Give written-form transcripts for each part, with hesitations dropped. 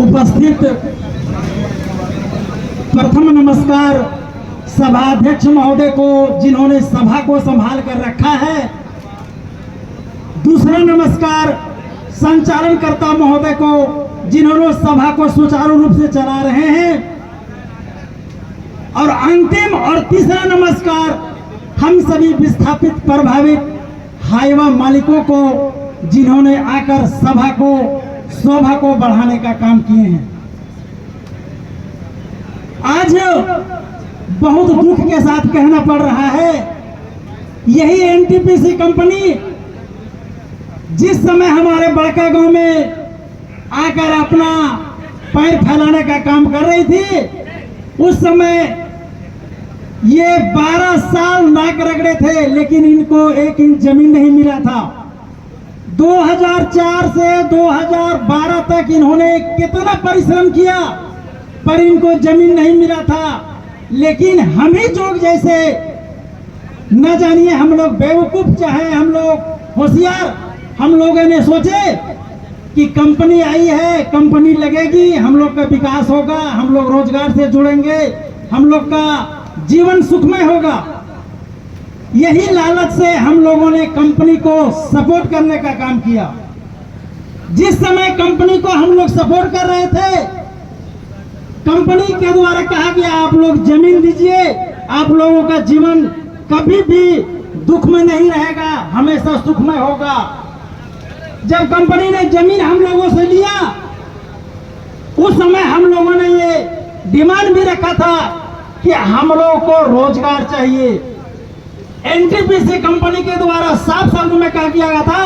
उपस्थित प्रथम नमस्कार सभाध्यक्ष महोदय को, जिन्होंने सभा को संभाल कर रखा है। दूसरा नमस्कार संचालनकर्ता महोदय को, जिन्होंने सभा को सुचारू रूप से चला रहे हैं। और अंतिम और तीसरा नमस्कार हम सभी विस्थापित प्रभावित हाईवा मालिकों को, जिन्होंने आकर सभा को शोभा को बढ़ाने का काम किए हैं। आज बहुत दुख के साथ कहना पड़ रहा है, यही एनटीपीसी कंपनी जिस समय हमारे बड़का गांव में आकर अपना पैर फैलाने का काम कर रही थी, उस समय ये 12 साल नाक रगड़े थे, लेकिन इनको 1 इंच जमीन नहीं मिला था। 2004 से 2012 तक इन्होंने कितना परिश्रम किया, पर इनको जमीन नहीं मिला था। लेकिन हम ही जोग जैसे, न जानिए हम लोग बेवकूफ चाहे हम लोग होशियार, हम लोगों ने सोचे कि कंपनी आई है, कंपनी लगेगी, हम लोग का विकास होगा, हम लोग रोजगार से जुड़ेंगे, हम लोग का जीवन सुखमय होगा। यही लालच से हम लोगों ने कंपनी को सपोर्ट करने का काम किया। जिस समय कंपनी को हम लोग सपोर्ट कर रहे थे, कंपनी के द्वारा कहा गया आप लोग जमीन दीजिए, आप लोगों का जीवन कभी भी दुख में नहीं रहेगा, हमेशा सुखमय होगा। जब कंपनी ने जमीन हम लोगों से लिया, उस समय हम लोगों ने ये डिमांड भी रखा था कि हम लोगों को रोजगार चाहिए। एनटीपीसी कंपनी के द्वारा साफ शब्द में कहा गया था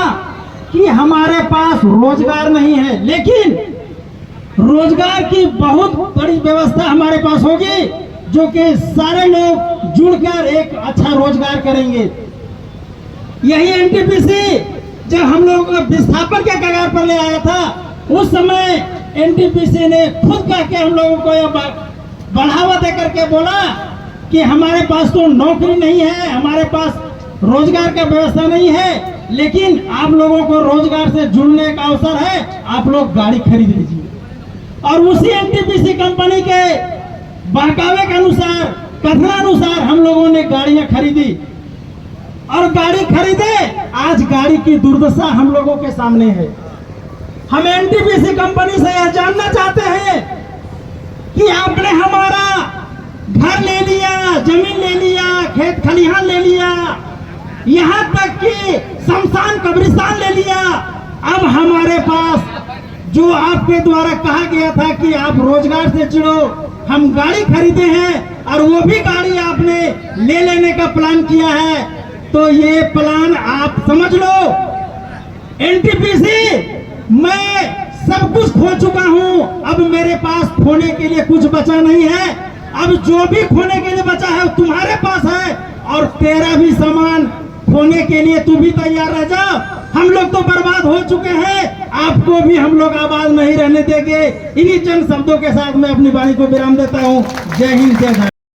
कि हमारे पास रोजगार नहीं है, लेकिन रोजगार की बहुत बड़ी व्यवस्था हमारे पास होगी, जो कि सारे लोग जुड़कर एक अच्छा रोजगार करेंगे। यही एनटीपीसी जब हम लोगों को विस्थापन के कगार पर ले आया था, उस समय एनटीपीसी ने खुद कह के हम लोगों को यह बढ़ावा दे करके बोला कि हमारे पास तो नौकरी नहीं है, हमारे पास रोजगार का व्यवस्था नहीं है, लेकिन आप लोगों को रोजगार से जुड़ने का अवसर है, आप लोग गाड़ी खरीद लीजिए। और उसी एनटीपीसी कंपनी के बहकावे के अनुसार, कथनानुसार हम लोगों ने गाड़ियां खरीदी और गाड़ी खरीदे। आज गाड़ी की दुर्दशा हम लोगों के सामने है। हम एनटीपीसी कंपनी से यह जानना चाहते हैं कि आपने हमारा घर ले लिया, जमीन ले लिया, खेत खलिहान ले लिया, यहाँ तक कि शमशान कब्रिस्तान ले लिया। अब हमारे पास जो आपके द्वारा कहा गया था कि आप रोजगार से जुड़ो, हम गाड़ी खरीदे हैं और वो भी गाड़ी आपने ले लेने का प्लान किया है, तो ये प्लान आप समझ लो। एनटीपीसी मैं सब कुछ खो चुका हूं, अब मेरे पास खोने के लिए कुछ बचा नहीं है। अब जो भी खोने के लिए बचा है तुम्हारे पास है, और तेरा भी सामान खोने के लिए तू भी तैयार रह जा। हम लोग तो बर्बाद हो चुके हैं, आपको भी हम लोग आबाद नहीं रहने देंगे। इन्हीं चंद शब्दों के साथ मैं अपनी वाणी को विराम देता हूं। जय हिंद, जय भारत।